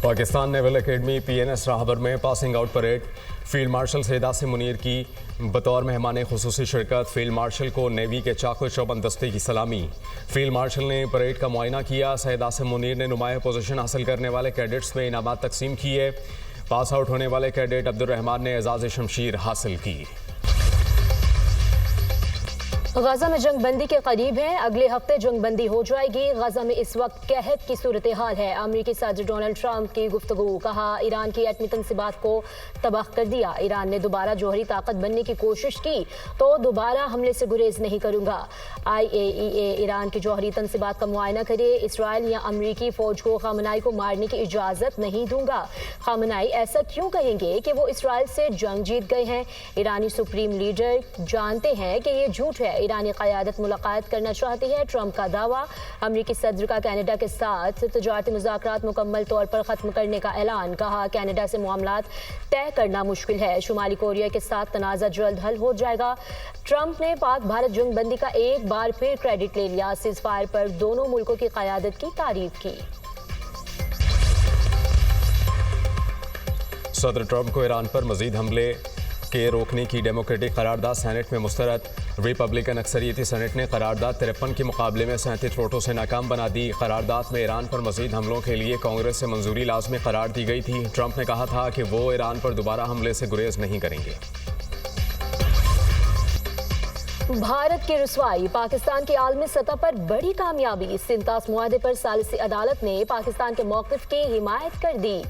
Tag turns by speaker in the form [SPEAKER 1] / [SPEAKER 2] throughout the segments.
[SPEAKER 1] Pakistan naval academy PNS Rahbar में passing out parade. Field marshal Syed Asim Munir की बतौर मेहमान खुसूसी शिरकत। फील्ड मार्शल को नेवी के चाको चौबंद दस्ते की सलामी। फील्ड मार्शल ने परेड का मुआयना किया। सैयद आसिम मुनीर ने नुमाया पोजीशन हासिल करने वाले कैडेट्स में इनामात तकसीम किए। पास आउट होने वाले कैडेट अब्दुर्रहमान ने एजाज़ शमशीर हासिल की।
[SPEAKER 2] गजा में जंगबंदी के करीब है, अगले हफ्ते जंगबंदी हो जाएगी। गजा में इस वक्त कहत की सूरत हाल है। अमेरिकी सदर डोनाल्ड ट्रंप की गुफ्तगू, कहा ईरान की एटमी तनसीबात को तबाह कर दिया। ईरान ने दोबारा जौहरी ताकत बनने की कोशिश की तो दोबारा हमले से गुरेज नहीं करूंगा। IAEA ईरान की जौहरी तनसीबात का मुआयना करे। इसराइल या अमरीकी फौज को खामनाई को मारने की इजाजत नहीं दूंगा। खामनाई ऐसा क्यों कहेंगे कि वो इसराइल से जंग जीत गए हैं? ईरानी सुप्रीम लीडर जानते हैं कि ये झूठ है। ईरानी क़यादत मुलाकात करना चाहती है, ट्रंप का दावा। अमरीकी सदर का कनाडा के साथ तिजारती मुज़ाकरात मुकम्मल तौर पर ख़त्म करने का ऐलान। कहा कनाडा से मामलात तय करना मुश्किल है। शुमाली कोरिया के साथ तनाज़ा जल्द हल हो जाएगा। ट्रंप ने पाक भारत जंगबंदी का एक बार फिर क्रेडिट ले लिया। सीज़ फायर पर दोनों मुल्कों की क़यादत की तारीफ की।
[SPEAKER 1] सदर ट्रंप को ईरान पर मजीद हमले के रोकने की डेमोक्रेटिक करारदाद सेनेट में मुस्तरद। रिपब्लिकन अक्सरियती सेनेट ने करारदाद 53 के मुकाबले में 37 वोटों से नाकाम बना दी। करारदाद में ईरान पर मजीद हमलों के लिए कांग्रेस से मंजूरी लाजमी करार दी गई थी। ट्रंप ने कहा था कि वो ईरान पर दोबारा हमले से गुरेज नहीं करेंगे।
[SPEAKER 2] भारत की रुसवाई, पाकिस्तान की आलमी सतह पर बड़ी कामयाबी। सिंतास मुआहदे पर सालिसी अदालत ने पाकिस्तान के मौक़िफ़ की हिमायत कर दी।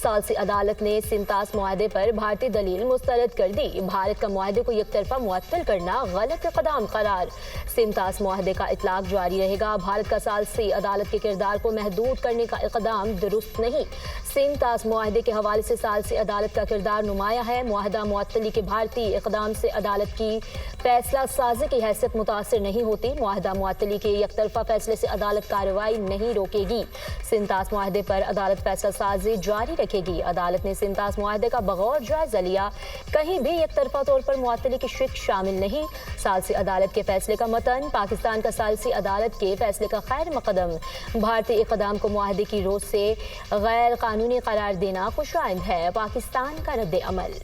[SPEAKER 2] सालिसी अदालत ने सिंतास मुआहदे पर भारतीय दलील मुस्तरद कर दी। भारत का मुआहदे को एकतरफा मुअत्तल करना गलत इक़दाम करार। सिंतास मुआहदे का इतलाक़ जारी रहेगा। भारत का सालिसी अदालत के किरदार को महदूद करने का इक़दाम दुरुस्त नहीं। सिंतास मुआहदे के हवाले से सालिसी अदालत का किरदार नुमाया है। मुआहदा मुअत्तली के भारतीय इक़दाम से अदालत की फैसला साजी की हैसियत मुतासिर नहीं होती। मुआहदा मुअत्तली के एकतरफा फैसले से अदालत कार्रवाई नहीं रोकेगी। सिंतास मुआहदे पर अदालत फैसला साजी जारी रखेगी। अदालत ने सिंतास मुआहदे का बगौर जायजा लिया। कहीं भी एकतरफा तौर पर मुअत्तली की शिक शामिल नहीं। सालिसी अदालत के फैसले का मतन, पाकिस्तान का सालिसी अदालत के फैसले का खैर मकदम। भारतीय इक़दाम को मुआहदे की रोज से गैर कानूनी करार देना खुशाइंद है। पाकिस्तान का रद्द अमल।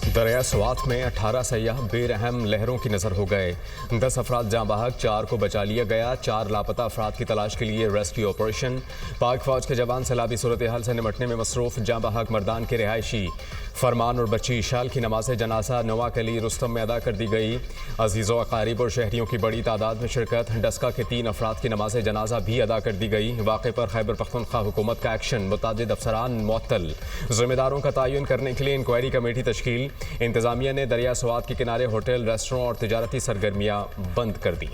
[SPEAKER 1] दरिया स्वात में 18 सयाह बेरहम लहरों की नजर हो गए। 10 अफराद जाँ बहक, 4 को बचा लिया गया। 4 लापता अफराद की तलाश के लिए रेस्क्यू ऑपरेशन। पाक फौज के जवान सैलाबी सूरत हाल से निमटने में मसरूफ। जाँ बहक मर्दान के रिहायशी फरमान और बच्ची इशाल की नमाज जनाजा नवा कली रुस्तम में अदा कर दी गई। अजीज़ो अकारीब और शहरियों की बड़ी तादाद में शिरकत। डस्का के 3 अफराद की नमाज जनाजा भी अदा कर दी गई। वाक़े पर खैबर पख्तूनख्वा हुकूमत का एक्शन, मुतादिद अफसरान मुअत्तल। ज़िम्मेदारों का तयन करने के लिए इंक्वायरी कमेटी तश्कील। इंतजामिया ने दरिया स्वात के किनारे होटल, रेस्टोरेंट और तिजारती सरगर्मियां बंद कर दी।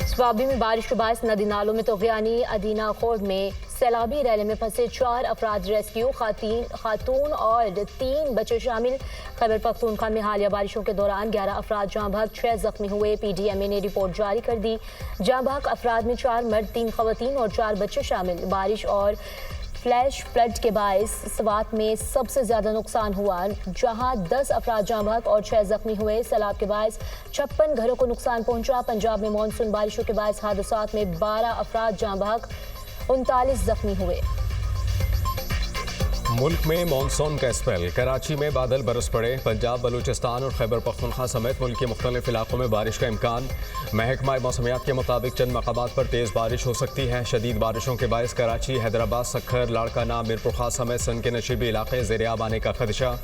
[SPEAKER 2] स्वाबी में बारिश के बायस नदी नालों में तोग़यानी। अदीना खोर्ड में सैलाबी रैली में फंसे 4 अफराद रेस्क्यू, खातून और 3 बच्चे शामिल। खैबर पख्तूनख्वा में हालिया बारिशों के दौरान 11 अफराद जाँ बहक, 6 जख्मी हुए। PDMA ने रिपोर्ट जारी कर दी। जाँ बहक अफराद में 4 मर्द, 3 खवातीन और 4 बच्चे शामिल। बारिश और फ्लैश फ्लड के बायस स्वात में सबसे ज़्यादा नुकसान हुआ, जहां 10 अफराद जाँ बहक और 6 जख्मी हुए। सैलाब के बायस 56 घरों को नुकसान पहुंचा। पंजाब में मानसून बारिशों के बायस हादसात में 12 अफराद जाँ बहक, 39 जख्मी हुए।
[SPEAKER 1] मुल्क में मानसून का स्पेल। कराची में बादल बरस पड़े। पंजाब, बलूचिस्तान और खैबर पख्तूनख्वा समेत मुल्क के मुख्तलिफ इलाकों में बारिश का इम्कान। महकमा मौसमियात के मुताबिक चंद मकामात पर तेज़ बारिश हो सकती है। शदीद बारिशों के बायस कराची, हैदराबाद, सखर, लाड़काना, मीरपुर खास समेत सन के नशीबी इलाके ज़ेर-ए-आब आने का खदशा।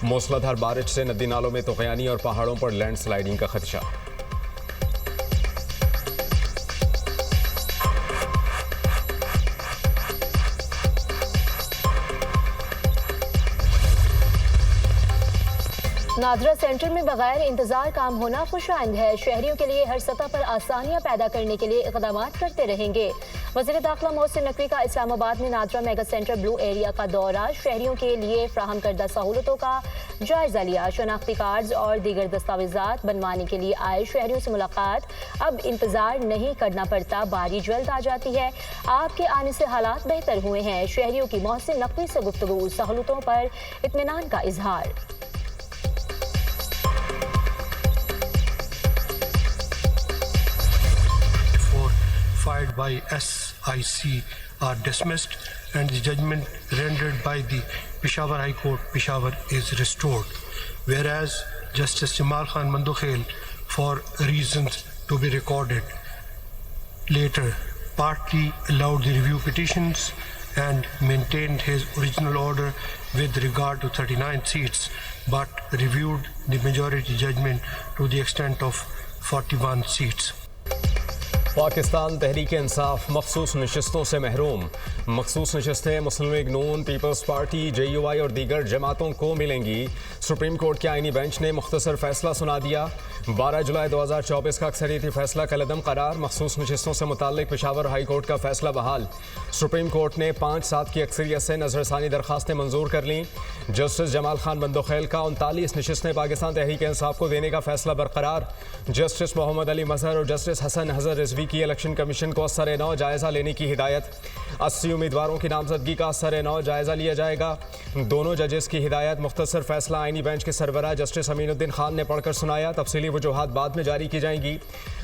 [SPEAKER 1] मूसलाधार बारिश से नदी नालों में तोग़यानी और पहाड़ों पर लैंड स्लाइडिंग का खदशा।
[SPEAKER 2] नादरा सेंटर में बगैर इंतजार काम होना खुशाइंद है। शहरियों के लिए हर सतह पर आसानियां पैदा करने के लिए इक़दामात करते रहेंगे। वज़ीर दाखिला मोहसिन नकवी का इस्लामाबाद में NADRA mega centre blue area का दौरा। शहरियों के लिए फ्राहम करदा सहूलतों का जायजा लिया। शनाख्ती कार्ड्स और दीगर दस्तावेजात बनवाने के लिए आए शहरियों से मुलाकात। अब इंतजार नहीं करना पड़ता, बारी जल्द आ जाती है। आपके आने से हालात बेहतर हुए हैं। शहरियों की मोहसिन नकवी से गुफ्तगू, सहूलतों पर इत्मीनान का इजहार।
[SPEAKER 3] filed by SIC are dismissed and the judgment rendered by the Peshawar High Court, Peshawar, is restored. Whereas Justice Jamal Khan Mandokhel, for reasons to be recorded later, partly allowed the review petitions and maintained his original order with regard to 39 seats, but reviewed the majority judgment to the extent of 41 seats.
[SPEAKER 1] Pakistan Tehreek Insaf मखसूस नशस्तों से महरूम। मखसूस नशस्तें मुस्लिम league नून, peoples party, JUI और दीगर जमातों को मिलेंगी। Supreme court के आईनी बेंच ने मुख्तसर फैसला सुना दिया। 12 जुलाई 2024 का अक्सरियती फैसला कलअदम करार। मखसूस नशस्तों से मुताल्लिक पेशावर हाई कोर्ट का फैसला बहाल। सुप्रीम कोर्ट ने 5-7 की अक्सरियत से नजरसानी दरखास्तें मंजूर कर लीं। जस्टिस जमाल खान बंदोखेल का 39 नशस्तें पाकिस्तान तहरीक इंसाफ को देने का फैसला बरकरार। जस्टिस मोहम्मद अली मजहर और जस्टिस हसन हजर रिजवी की इलेक्शन कमीशन को असर-ए-नौ जायजा लेने की हिदायत। 80 उम्मीदवारों की नामजदगी का असर-ए-नौ जायजा लिया जाएगा। दोनों जजेस की हिदायत। मुख्तसर फैसला आईनी बेंच के सरबराह जस्टिस अमीनुद्दीन खान ने पढ़कर सुनाया। तफसीली वजूहात बाद में जारी की जाएंगी।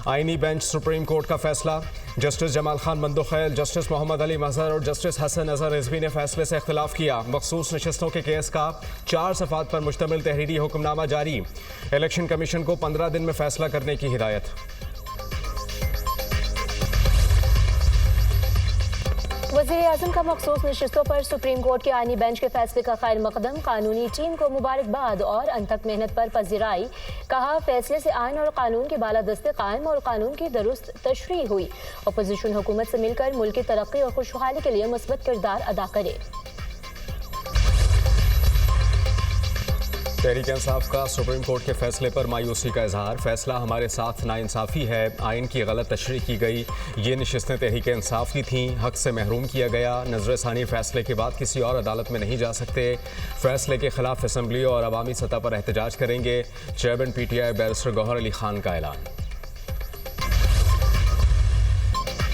[SPEAKER 1] आईनी बेंच सुप्रीम कोर्ट का फैसला। जस्टिस जमाल खान बंदोखेल, जस्टिस मोहम्मद अली मजहर और जस्टिस हसन हजर रिजवी ने फैसले से इख्तिलाफ किया। मखसूस नशस्तों के केस का 4 सफ़ात पर मुश्तमिल तहरीरी हुक्मनामा जारी। इलेक्शन कमीशन को 15 दिन में फैसला करने की हिदायत।
[SPEAKER 2] वज़ीर-ए-आज़म का मखसूस नशस्तों पर सुप्रीम कोर्ट के आईनी बेंच के फैसले का खैर मकदम। कानूनी टीम को मुबारकबाद और अनथक मेहनत पर पजीराई। कहा, फैसले से आइन और कानून की बालादस्ती कायम और कानून की दुरुस्त तशरीह हुई। अपोजिशन हुकूमत से मिलकर मुल्क की तरक्की और खुशहाली के लिए मुस्बत किरदार अदा करे।
[SPEAKER 1] तहरीक इंसाफ का सुप्रीम कोर्ट के फैसले पर मायूसी का इजहार। फैसला हमारे साथ नाइंसाफ़ी है। आइन की गलत तशरीह की गई। ये नशस्तें तहरीक इंसाफ की थीं। हक से महरूम किया गया। नजरसानी फैसले के बाद किसी और अदालत में नहीं जा सकते। फैसले के खिलाफ असम्बली और अवामी सतह पर एहतजाज करेंगे। Chairman PTI barrister Gohar Ali Khan का ऐलान।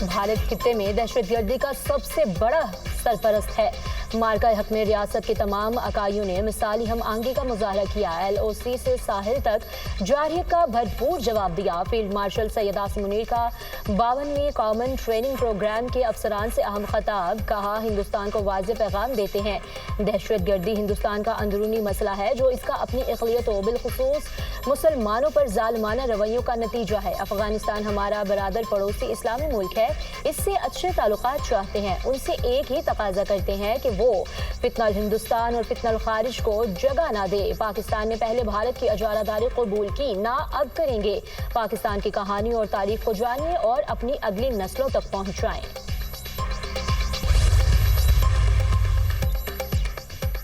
[SPEAKER 2] भारत खित्ते में दहशतगर्दी का सबसे बड़ा सरपरस्त है। मार्का हक में रियासत के तमाम अकाइयों ने मिसाली हम आंगी का मुजाहरा किया। LOC से साहिल तक जारियत का भरपूर जवाब दिया। फील्ड मार्शल सैयद आसिम मुनीर का 52वें कॉमन ट्रेनिंग प्रोग्राम के अफसरान से अहम खिताब। कहा, हिंदुस्तान को वाज़ेह पैगाम देते हैं, दहशतगर्दी हिंदुस्तान का अंदरूनी मसला है जो इसका अपनी इक़लियतों बिलखुसूस मुसलमानों पर जालिमाना रवैयों का नतीजा है। अफगानिस्तान हमारा बरादर पड़ोसी इस्लामी मुल्क है। इससे अच्छे ताल्लुकात चाहते हैं। उनसे एक ही तकाजा करते हैं कि वो फितनल हिंदुस्तान और फितनल खारिज को जगह ना दे। पाकिस्तान ने पहले भारत की अजारादारी कबूल की, ना अब करेंगे। पाकिस्तान की कहानी और तारीख को जानिए और अपनी अगली नस्लों तक पहुंचाएं।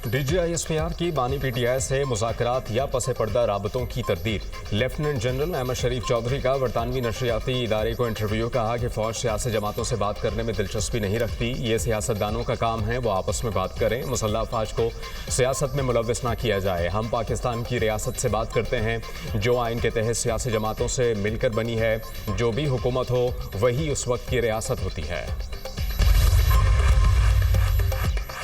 [SPEAKER 1] DGI-SPR की बानी PTI से मुज़ाकरात या पसे पर्दा राबतों की तरदीद। लेफ्टिनेंट जनरल अहमद शरीफ चौधरी का बरतानवी नशरियाती इदारे को इंटरव्यू। कहा कि फ़ौज सियासी जमातों से बात करने में दिलचस्पी नहीं रखती। ये सियासतदानों का काम है, वो आपस में बात करें। मुसल्लह अफवाज को सियासत में मुलव्वस ना किया जाए। हम पाकिस्तान की रियासत से बात करते हैं जो आइन के तहत सियासी जमातों से मिलकर बनी है। जो भी हुकूमत हो वही उस वक्त की रियासत होती है।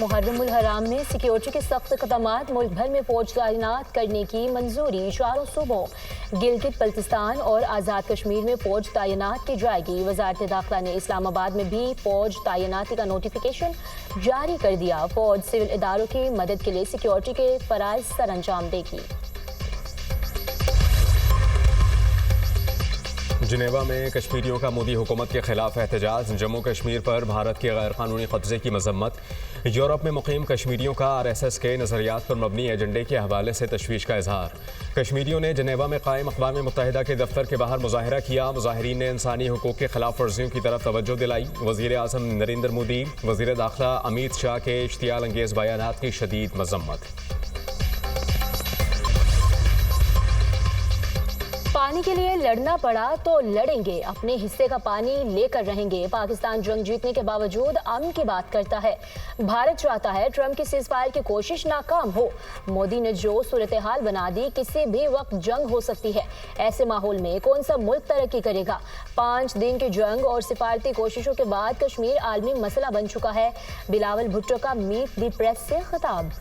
[SPEAKER 2] मुहर्रमुल हराम में सिक्योरिटी के सख्त इक़दामात। मुल्क भर में फौज तैनात करने की मंजूरी। 4 सूबों गिलगित बल्तिस्तान और आज़ाद कश्मीर में फौज तैनात की जाएगी। वज़ारत दाखिला ने इस्लामाबाद में भी फौज तैनाती का नोटिफिकेशन जारी कर दिया। फौज सिविल इदारों की मदद के लिए सिक्योरिटी के फ़राइज़ सर अंजाम देगी।
[SPEAKER 1] जिनेवा में कश्मीरियों का मोदी हुकूमत के खिलाफ एहतजाज। जम्मू कश्मीर पर भारत के गैर कानूनी कब्जे की मजम्मत। यूरोप में मुकीम कश्मीरियों का RSS के नज़रियात पर मबनी एजेंडे के हवाले से तशवीश का इजहार। कश्मीरियों ने जिनेवा में कायम अक़वाम मुत्तहिदा के दफ्तर के बाहर मुजाहिरा किया। मुजाहिरीन ने इंसानी हुकूक के खिलाफ वर्जियों की तरफ तवज्जो दिलाई। वज़ीर-ए-आज़म नरेंद्र मोदी, वज़ीर दाखिला अमित शाह के इश्तियाल अंगेज़ बयानात की शदीद मजम्मत।
[SPEAKER 2] पानी के लिए लड़ना पड़ा तो लड़ेंगे, अपने हिस्से का पानी लेकर रहेंगे। पाकिस्तान जंग जीतने के बावजूद अमन की बात करता है। भारत चाहता है ट्रंप की सीज़फायर की कोशिश नाकाम हो। मोदी ने जो सूरत हाल बना दी, किसी भी वक्त जंग हो सकती है। ऐसे माहौल में कौन सा मुल्क तरक्की करेगा? 5 दिन की जंग और सिफारती कोशिशों के बाद कश्मीर आलमी मसला बन चुका है। बिलावल भुट्टो का मीट दी प्रेस से खिताब।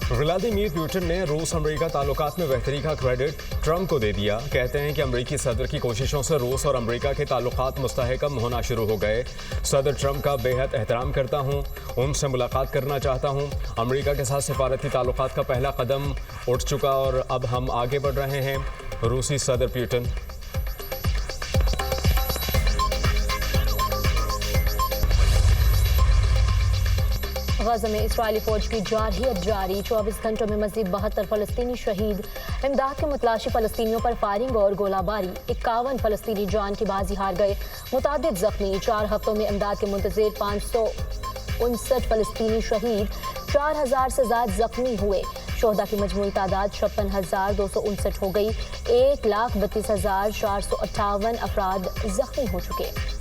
[SPEAKER 1] व्लादिमीर पुतिन ने रूस अमेरिका ताल्लुकात में बेहतरी का क्रेडिट ट्रंप को दे दिया। कहते हैं कि अमेरिकी सदर की कोशिशों से रूस और अमेरिका के ताल्लुकात मुस्तहकम होना शुरू हो गए। सदर ट्रंप का बेहद एहतराम करता हूं, उनसे मुलाकात करना चाहता हूं। अमेरिका के साथ सिफारती ताल्लुकात का पहला कदम उठ चुका और अब हम आगे बढ़ रहे हैं। रूसी सदर पुतिन।
[SPEAKER 2] गज़ा में इस्राएली फौज की जारहियत जारी। 24 घंटों में मज़ीद 72 फ़लस्तीनी शहीद। इमदाद के मुतलाशी फ़लस्तीनियों पर फायरिंग और गोलाबारी। 51 फ़लस्तीनी जान की बाजी हार गए, मुतादिद ज़ख्मी। 4 हफ्तों में इमदाद के मुंतज़िर 559 फ़लस्तीनी शहीद, 4000 से ज़्यादा ज़ख्मी हुए। शोहदा की मजमूई तादाद 56,259 हो गई। 1,32,458 अफराद ज़ख्मी हो चुके।